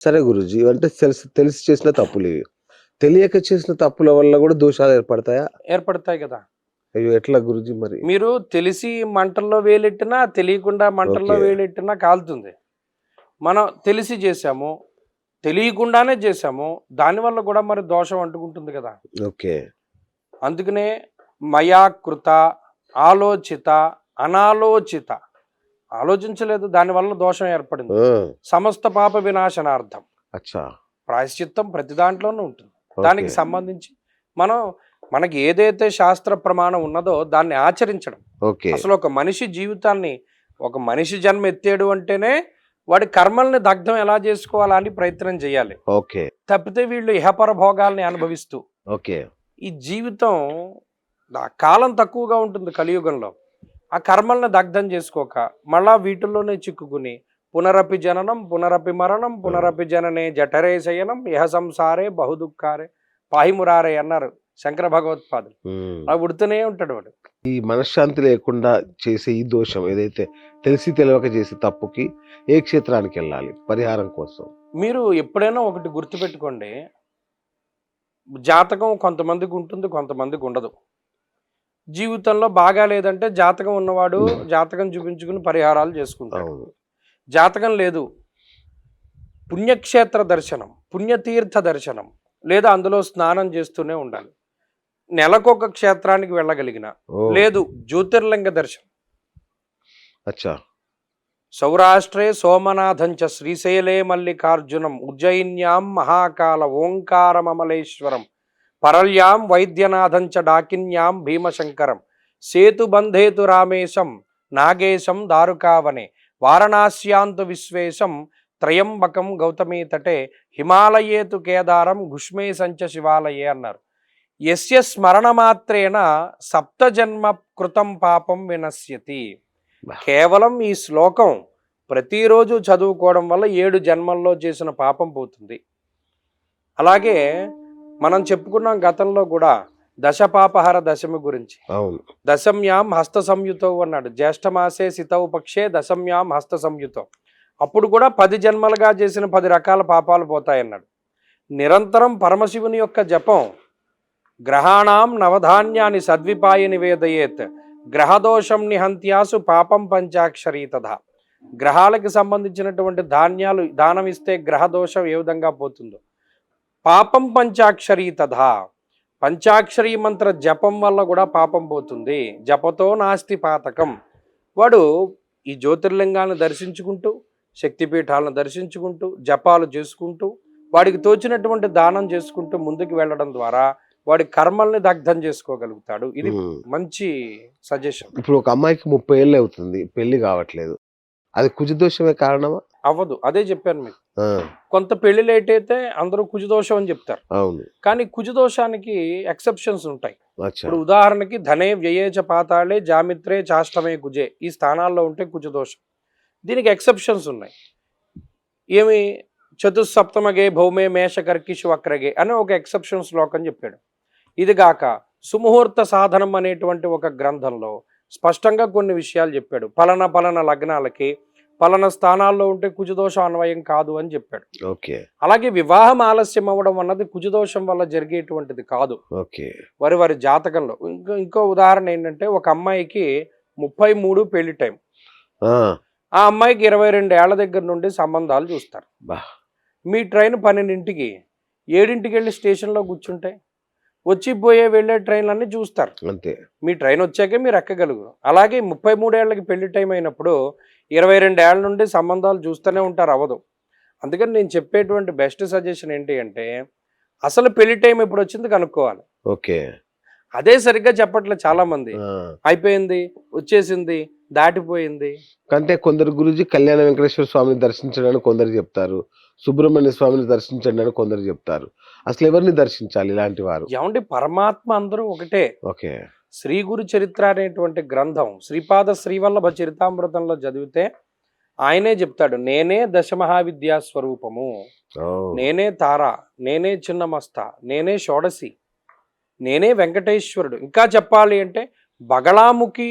సరే గురూజీ. అంటే తెలిసి తెలిసి చేసిన తప్పులివి. తెలియక చేసిన తప్పుల వల్ల గూడా దోషాలు ఏర్పడతాయా? ఏర్పడతాయి కదా! అయ్యో! ఎట్లా గురూజీ మరి? మీరు తెలిసి మంటల్లో వేలెట్టినా, తెలియకుండా మంటల్లో ఓకే. వేలెట్టినా కాలుతుంది. మనం తెలిసి చేశాము, తెలియకుండానే చేశాము. దానివల్ల కూడా మరి దోషం అంటుకుంటుంది కదా! ఓకే. అందుకనే మయా కృత, ఆలోచిత, అనాలోచిత. ఆలోచించలేదు దానివల్ల దోషం ఏర్పడింది. ఆ! సమస్త పాప వినాశనార్థం. అచ్చా! ప్రాయశ్చిత్తం ప్రతి దాంట్లోనూ ఉంటుంది. ఓకే. దానికి సంబంధించి మనం మనకి ఏదైతే శాస్త్ర ప్రమాణం ఉన్నదో దాన్ని ఆచరించడం. ఓకే. అసలు ఒక మనిషి జీవితాన్ని, ఒక మనిషి జన్మ ఎత్తాడు అంటేనే వాడి కర్మల్ని దగ్ధం ఎలా చేసుకోవాలా అని ప్రయత్నం చేయాలి. ఓకే. తప్పితే వీళ్ళు ఇహపర భోగాల్ని అనుభవిస్తూ ఓకే. ఈ జీవితం కాలం తక్కువగా ఉంటుంది కలియుగంలో. ఆ కర్మల్ని దగ్ధం చేసుకోక మళ్ళా వీటిల్లోనే చిక్కుకుని పునరపి జననం పునరపి మరణం పునరపి జననే జఠరే శయనం ఇహ సంసారే బహుదుఃఖారే పాహిమురారే అన్నారు శంకర భగవత్పాదులు. హ్మ్. అవి ఉడుతూనే ఉంటాడు వాడు. ఈ మనశ్శాంతి లేకుండా చేసే ఈ దోషం ఏదైతే తెలిసి తెలవక చేసే తప్పుకి ఏ క్షేత్రానికెళ్ళాలి పరిహారం కోసం? మీరు ఎప్పుడైనా ఒకటి గుర్తుపెట్టుకోండి, జాతకం కొంతమందికి ఉంటుంది, కొంతమందికి ఉండదు. జీవితంలో బాగా లేదంటే జాతకం ఉన్నవాడు జాతకం చూపించుకుని పరిహారాలు చేసుకుంటాడు. అవును. జాతకం లేదు, పుణ్యక్షేత్ర దర్శనం, పుణ్యతీర్థ దర్శనం, లేదా అందులో స్నానం చేస్తూనే ఉండాలి. నెలకొక క్షేత్రానికి వెళ్ళగలిగిన, ఓహ్! లేదు జ్యోతిర్లింగ దర్శనం. అచ్చా! సౌరాష్ట్రే సోమనాథంచ శ్రీశైలే మల్లికార్జునం ఉజ్జయిన్యాం మహాకాల ఓంకారమమలేశ్వరం పరల్యాం వైద్యనాథంచ డాకిన్యాం భీమశంకరం సేతుబంధేతు రామేశం నాగేశం దారుకావనే వారణాస్యాంతు విశ్వేశం త్రయంబకం గౌతమీ తటే హిమాలయేతు కేదారం గుష్మే సంచ శివాలయే అన్నారు. యస్య స్మరణమాత్రేణ సప్తజన్మ కృతం పాపం వినశ్యతి. కేవలం ఈ శ్లోకం ప్రతిరోజు చదువుకోవడం వల్ల 7 జన్మల్లో చేసిన పాపం పోతుంది. అలాగే మనం చెప్పుకున్నాం గతంలో కూడా దశపాపహర దశమి గురించి. అవును. దశమ్యాం హస్త సంయుతో అన్నాడు. జ్యేష్ఠమాసే సితౌ పక్షే దశమ్యాం హస్త సంయుతో. అప్పుడు కూడా 10 జన్మలుగా చేసిన 10 రకాల పాపాలు పోతాయన్నాడు. నిరంతరం పరమశివుని యొక్క జపం, గ్రహాణం నవధాన్యాన్ని సద్విపాయ నివేదయేత్ గ్రహదోషం నిహంత్యాసు పాపం పంచాక్షరీ తథా. గ్రహాలకి సంబంధించినటువంటి ధాన్యాలు దానం ఇస్తే గ్రహదోషం ఏ విధంగా పోతుందో పాపం పంచాక్షరీ తథా. పంచాక్షరీ మంత్ర జపం వల్ల కూడా పాపం పోతుంది. జపతో నాస్తి పాతకం. వాడు ఈ జ్యోతిర్లింగాలను దర్శించుకుంటూ, శక్తిపీఠాలను దర్శించుకుంటూ, జపాలు చేసుకుంటూ, వాడికి తోచినటువంటి దానం చేసుకుంటూ ముందుకు వెళ్ళడం ద్వారా వాడి కర్మల్ని దగ్ధం చేసుకోగలుగుతాడు. ఇది మంచి సజెషన్. ఇప్పుడు ఒక అమ్మాయికి 30 ఏళ్ళు అవుతుంది, పెళ్లి కావట్లేదు. అది కుజదోషమే కారణమా? అవ్వదు. అదే చెప్పాను మీకు. ఆ! కొంత పెళ్లి లేట్ అయితే అందరూ కుజదోషం అని చెప్తారు. అవును. కానీ కుజదోషానికి ఎక్సెప్షన్స్ ఉంటాయి. అచ్చా! ఇప్పుడు ఉదాహరణకి ధనే వ్యయేచ పాతాళే జామిత్రే చాష్టమే కుజే ఈ స్థానాల్లో ఉంటే కుజదోషం. దీనికి ఎక్సెప్షన్స్ ఉన్నాయి. ఏమి చతుస్సప్తమగే భౌమే మేష కర్కిషు వక్రగే అని ఒక ఎక్సెప్షన్ శ్లోకం చెప్పాడు. ఇది గాక సుముహూర్త సాధనం అనేటువంటి ఒక గ్రంథంలో స్పష్టంగా కొన్ని విషయాలు చెప్పాడు. పలన లగ్నాలకి పలన స్థానాల్లో ఉంటే కుజదోషం అన్వయం కాదు అని చెప్పాడు. ఓకే. అలాగే వివాహం ఆలస్యం అవ్వడం అన్నది కుజదోషం వల్ల జరిగేటువంటిది కాదు. ఓకే. వారి జాతకంలో. ఇంకో ఉదాహరణ ఏంటంటే ఒక అమ్మాయికి 33 పెళ్లి టైం. ఆ! ఆ అమ్మాయికి 22 ఏళ్ల దగ్గర నుండి సంబంధాలు చూస్తారు. మీ ట్రైన్ 12కి 7కి వెళ్ళి స్టేషన్లో కూర్చుంటే వచ్చి పోయే వెళ్ళే ట్రైన్లన్నీ చూస్తారు. అంతే. మీ ట్రైన్ వచ్చాకే మీరు ఎక్కగలుగుతారు. అలాగే 33 ఏళ్ళకి పెళ్లి టైం అయినప్పుడు 22 ఏళ్ల నుండి సంబంధాలు చూస్తూనే ఉంటారు, అవ్వదు. అందుకని నేను చెప్పేటువంటి బెస్ట్ సజెషన్ ఏంటి అంటే అసలు పెళ్లి టైం ఎప్పుడు వచ్చింది కనుక్కోవాలి. ఓకే. అదే సరిగ్గా చెప్పట్లేదు చాలా మంది. ఆ! అయిపోయింది, వచ్చేసింది, దాటిపోయింది. అంటే కొందరు గురూజీ కళ్యాణ వెంకటేశ్వర స్వామిని దర్శించడానికి కొందరు చెప్తారు, సుబ్రహ్మణ్య స్వామిని దర్శించండి అని కొందరు చెప్తారు. అసలు ఎవరిని దర్శించాలి ఇలాంటి వారు? ఏమంటే పరమాత్మ అందరూ ఒకటే. ఓకే. శ్రీ గురు చరిత్ర అనేటువంటి గ్రంథం శ్రీపాద శ్రీవల్లభ చరితామృతంలో చదివితే ఆయనే చెప్తాడు, నేనే దశమహావిద్యా స్వరూపము, నేనే తార, నేనే చిన్నమస్త, నేనే షోడసి, నేనే వెంకటేశ్వరుడు. ఇంకా చెప్పాలి అంటే బగళాముఖి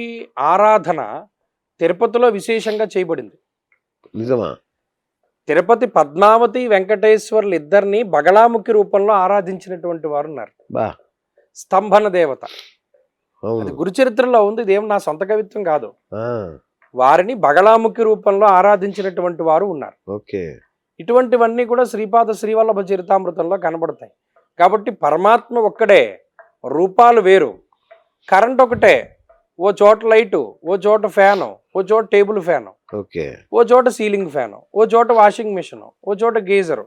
ఆరాధన తిరుపతిలో విశేషంగా చేయబడింది. నిజమా? తిరుపతి పద్మావతి వెంకటేశ్వర్లు ఇద్దరిని బగళాముఖి రూపంలో ఆరాధించినటువంటి వారు ఉన్నారు. బా స్తంభన దేవత, అది అవును. గురుచరిత్రలో ఉంది, ఇదేం నా సొంత కవిత్వం కాదు. ఆ, వారిని బగళాముఖి రూపంలో ఆరాధించినటువంటి వారు ఉన్నారు. ఓకే. ఇటువంటివన్నీ కూడా శ్రీపాద శ్రీవల్లభ చరితామృతంలో కనబడతాయి. కాబట్టి పరమాత్మ ఒక్కడే, రూపాలు వేరు. కరెంట్ ఒకటే, ఓ చోట లైటు, ఓ చోట ఫ్యాను, ఓ చోట టేబుల్ ఫ్యాను, ఓకే. ఓ చోట సీలింగ్ ఫ్యాను, ఓ చోట వాషింగ్ మిషన్, ఓ చోట గీజరు.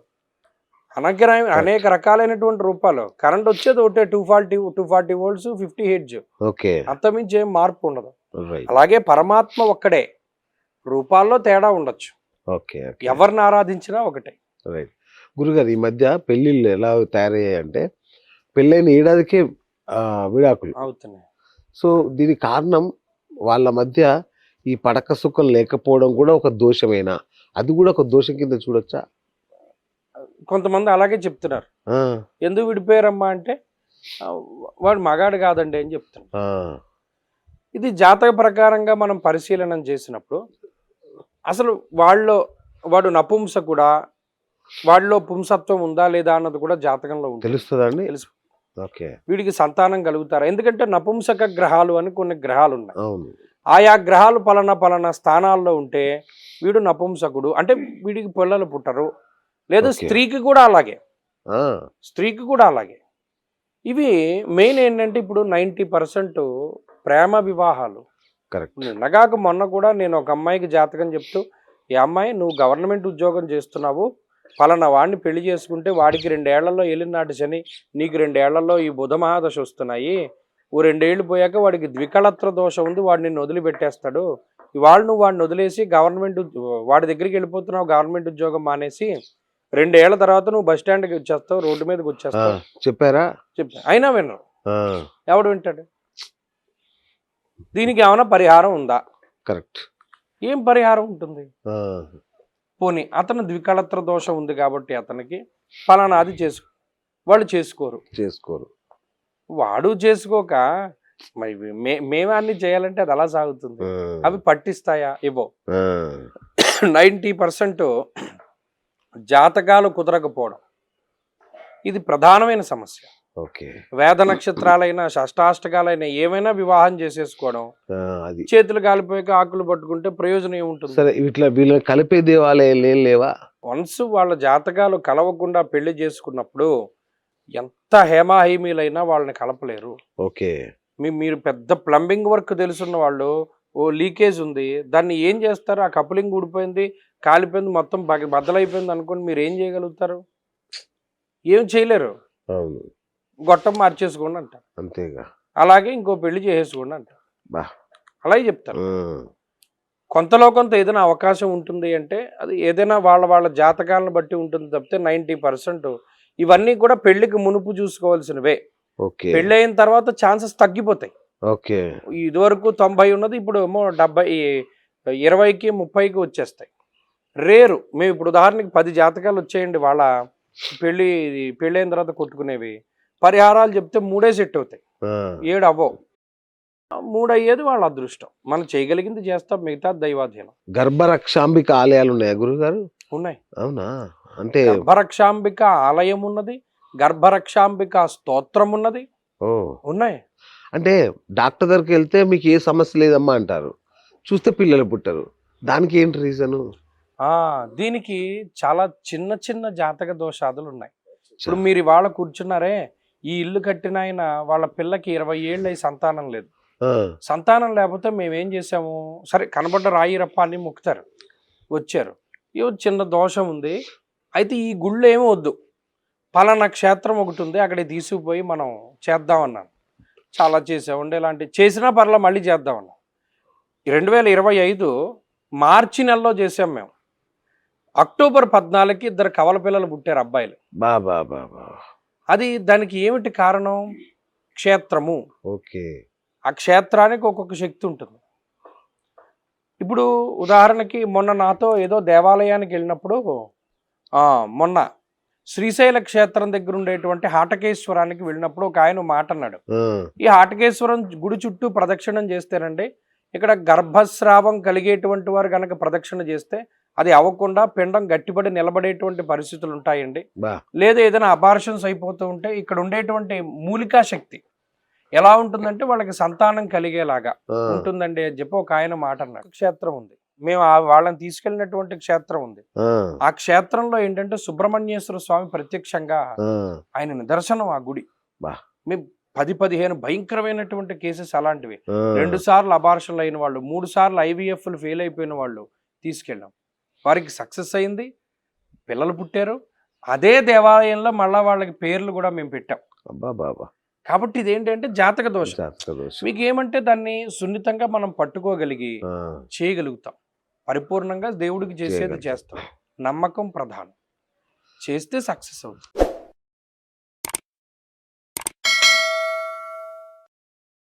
అనేక రకాలైనటువంటి రూపాలు. కరెంట్ వచ్చేది ఒకటే, 240 వోల్ట్స్, 50 హెర్ట్జ్, ఓకే. అంతమించి ఏం మార్పు ఉండదు. రైట్. అలాగే పరమాత్మ ఒక్కడే, రూపాల్లో తేడా ఉండొచ్చు, ఓకే. ఓకే. ఎవరిని ఆరాధించినా ఒకటే. రైట్. గురుగారు, ఈ మధ్య పెళ్ళిళ్ళు ఎలా తయారయ్యాయంటే పెళ్ళైన ఏడాదికే విడాకులు. అవుతున్నాయి. సో దీనికి కారణం వాళ్ళ మధ్య ఈ పడక సుఖం లేకపోవడం కూడా ఒక దోషమేనా? అది కూడా ఒక దోషం కింద చూడొచ్చా? కొంతమంది అలాగే చెప్తున్నారు. ఆ, ఎందుకు విడిపోయారమ్మా అంటే "ఆ, వాడు మగాడు కాదండి" అని చెప్తున్నారు. ఆ, ఇది జాతక ప్రకారంగా మనం పరిశీలన చేసినప్పుడు అసలు వాడు నపుంసకుడా, వాడిలో పుంసత్వం ఉందా లేదా అన్నది కూడా జాతకంలో ఉంటుంది. తెలుస్తుందండి. తెలుసు. ఓకే. వీడికి సంతానం కలుగుతారా? ఎందుకంటే నపుంసక గ్రహాలు అని కొన్ని గ్రహాలు ఉన్నాయి. అవును. ఆయా గ్రహాలు పలానా స్థానాల్లో ఉంటే వీడు నపుంసకుడు అంటే వీడికి పిల్లలు పుట్టరు. లేదు, ఓకే. స్త్రీకి కూడా అలాగే, ఆ, స్త్రీకి కూడా అలాగే. ఇవి మెయిన్ ఏంటంటే ఇప్పుడు 90% ప్రేమ వివాహాలు. కరెక్ట్. నిన్నగాక మొన్న కూడా నేను ఒక అమ్మాయికి జాతకం చెప్తూ, ఈ అమ్మాయి నువ్వు గవర్నమెంట్ ఉద్యోగం చేస్తున్నావు, పలానా వాడిని పెళ్లి చేసుకుంటే వాడికి 2 ఏళ్లలో ఏలినాటి శని, నీకు 2 ఏళ్లలో ఈ బుధ మహాదశ వస్తున్నాయి, ఓ 2 ఏళ్ళు పోయాక వాడికి ద్వికళత్ర దోషం ఉంది, వాడు నిన్ను వదిలిపెట్టేస్తాడు, ఇవాళ నువ్వు వాడిని వదిలేసి వాడి దగ్గరికి వెళ్ళిపోతున్నావు, గవర్నమెంట్ ఉద్యోగం మానేసి 2 ఏళ్ల తర్వాత నువ్వు బస్ స్టాండ్కి వచ్చేస్తావు, రోడ్డు మీదకి వచ్చేస్తావు చెప్పారా? చెప్పా. అయినా వినరు. ఆ, ఎవడు వింటాడు? దీనికి ఏమైనా పరిహారం ఉందా? కరెక్ట్. ఏం పరిహారం ఉంటుంది? ఆ, పోనీ అతను ద్వికళత్ర దోషం ఉంది కాబట్టి అతనికి ఫలానా అది వాళ్ళు చేసుకోరు. వాడు చేసుకోక మరి మేమే అన్ని చేయాలంటే అది అలా సాగుతుంది. ఆ, అవి పట్టిస్తాయా? ఇవ్వో. ఆ, 90% జాతకాలు కుదరకపోవడం ఇది ప్రధానమైన సమస్య. ఓకే. వేద నక్షత్రాలైనా షష్టాష్టకాలైనా ఏమైనా వివాహం చేసేసుకోవడం, ఆ, అది చేతులు కాలిపోయాక ఆకులు పట్టుకుంటే ప్రయోజనం ఏముంటుంది? సరే. ఇట్లా వీళ్ళని కలిపే దేవాలయాలు ఏం లేవా? వన్స్ వాళ్ళ జాతకాలు కలవకుండా పెళ్లి చేసుకున్నప్పుడు ఎంత హేమాహేమీలైనా వాళ్ళని కలపలేరు. ఓకే. మీరు పెద్ద ప్లంబింగ్ వర్క్ తెలుసున్న వాళ్ళు, ఓ లీకేజ్ ఉంది, దాన్ని ఏం చేస్తారు? ఆ కపులింగ్ ఊడిపోయింది, కాలిపోయింది, మొత్తం బద్దలైపోయింది అనుకోండి, మీరు ఏం చేయగలుగుతారు? ఏం చేయలేరు. అవును. గొట్టం మార్చేసుకోండి అంటారు. అంతేగా. అలాగే ఇంకో పెళ్లి చేసేసుకోండి అంటారు. బా. అలాగే చెప్తారు. ఆ, కొంతలో కొంత ఏదైనా అవకాశం ఉంటుంది అంటే అది ఏదైనా వాళ్ళ జాతకాలను బట్టి ఉంటుంది తప్పితే 90% ఇవన్నీ కూడా పెళ్లికి మునుపు చూసుకోవాల్సినవే. ఓకే. పెళ్లి అయిన తర్వాత ఛాన్సెస్ తగ్గిపోతాయి. ఓకే. ఇదివరకు 90 ఉన్నది ఇప్పుడు ఏమో 70, 20కి 30కి వచ్చేస్తాయి. రేరు. మేము ఇప్పుడు ఉదాహరణకి 10 జాతకాలు వచ్చేయండి వాళ్ళ పెళ్లి అయిన తర్వాత కొట్టుకునేవి, పరిహారాలు చెప్తే 3 సెట్ అవుతాయి, 7 అవ్వవు. 3 అయ్యేది వాళ్ళ అదృష్టం. మనం చేయగలిగింది చేస్తాం, మిగతా దైవాధీనం. గర్భరక్షాంబిక ఆలయాలు ఉన్నాయా గురుగారు? ఉన్నాయి. అవునా? అంటే గర్భరక్షాంబిక ఆలయం ఉన్నది, గర్భరక్షాంబిక స్తోత్రం ఉన్నది, ఓ, ఉన్నాయి. అంటే డాక్టర్ దగ్గరికి వెళ్తే మీకు ఏ సమస్య లేదమ్మా అంటారు, చూస్తే పిల్లలు పుట్టరు. దానికి ఏంటి రీజను? దీనికి చాలా చిన్న జాతక దోషాదులు ఉన్నాయి. ఇప్పుడు మీరు ఇవాళ కూర్చున్నారే, ఈ ఇల్లు కట్టిన ఆయన వాళ్ళ పిల్లకి 20 ఏళ్ళు అయి సంతానం లేదు. సంతానం లేకపోతే మేమేం చేసాము, సరే కనబడ్డ రాయి రప్ప అని మొక్కుతారు, వచ్చారు, ఇవో చిన్న దోషం ఉంది, అయితే ఈ గుళ్ళు ఏమీ వద్దు, పలానా క్షేత్రం ఒకటి ఉంది అక్కడికి తీసుకుపోయి మనం చేద్దామన్నాను. చాలా చేసామండి, ఇలాంటి చేసినా పర్లా మళ్ళీ చేద్దామన్నాం. 2025 మార్చి నెలలో చేసాం మేము. అక్టోబర్ 14కి 2 కవల పిల్లలు పుట్టారు, అబ్బాయిలు. బాబా. అది దానికి ఏమిటి కారణం? క్షేత్రము. ఓకే. ఆ క్షేత్రానికి ఒక్కొక్క శక్తి ఉంటుంది. ఇప్పుడు ఉదాహరణకి మొన్న నాతో ఏదో దేవాలయానికి వెళ్ళినప్పుడు మొన్న శ్రీశైల క్షేత్రం దగ్గర ఉండేటువంటి హాటకేశ్వరానికి వెళ్ళినప్పుడు ఒక ఆయన మాట అన్నాడు, ఈ హాటకేశ్వరం గుడి చుట్టూ ప్రదక్షిణం చేస్తేనండి, ఇక్కడ గర్భస్రావం కలిగేటువంటి వారు కనుక ప్రదక్షిణ చేస్తే అది అవ్వకుండా పిండం గట్టిపడి నిలబడేటువంటి పరిస్థితులు ఉంటాయండి. బా లేదా ఏదైనా అబార్షన్స్ అయిపోతూ ఉంటే ఇక్కడ ఉండేటువంటి మూలికా శక్తి ఎలా ఉంటుందంటే వాళ్ళకి సంతానం కలిగేలాగా ఆ, ఉంటుందండి అని చెప్పి ఒక ఆయన మాట అన్నాడు. క్షేత్రం ఉంది, మేము వాళ్ళని తీసుకెళ్ళినటువంటి క్షేత్రం ఉంది. ఆ, ఆ క్షేత్రంలో ఏంటంటే సుబ్రహ్మణ్యేశ్వర స్వామి ప్రత్యక్షంగా ఆ, ఆయన నిదర్శనం ఆ గుడి. బా మేము 10-15 భయంకరమైనటువంటి కేసెస్ అలాంటివి. ఆ, 2 సార్లు అబార్షన్లు అయిన వాళ్ళు, 3 సార్లు ఐవీఎఫ్లు ఫెయిల్ అయిపోయిన వాళ్ళు తీసుకెళ్ళాం. వారికి సక్సెస్ అయింది, పిల్లలు పుట్టారు. అదే దేవాలయంలో మళ్ళా వాళ్ళకి పేర్లు కూడా మేము పెట్టాం. అబ్బా బాబా కాబట్టి ఇదేంటంటే జాతక దోషం. జాతక దోషం. మీకు ఏమంటే దాన్ని సున్నితంగా మనం పట్టుకోగలిగి ఆ, చేయగలుగుతాం. పరిపూర్ణంగా దేవుడికి చేసేది చేయగలుగుతాం. చేస్తాం. నమ్మకం ప్రధానం. చేస్తే సక్సెస్ అవుతుంది.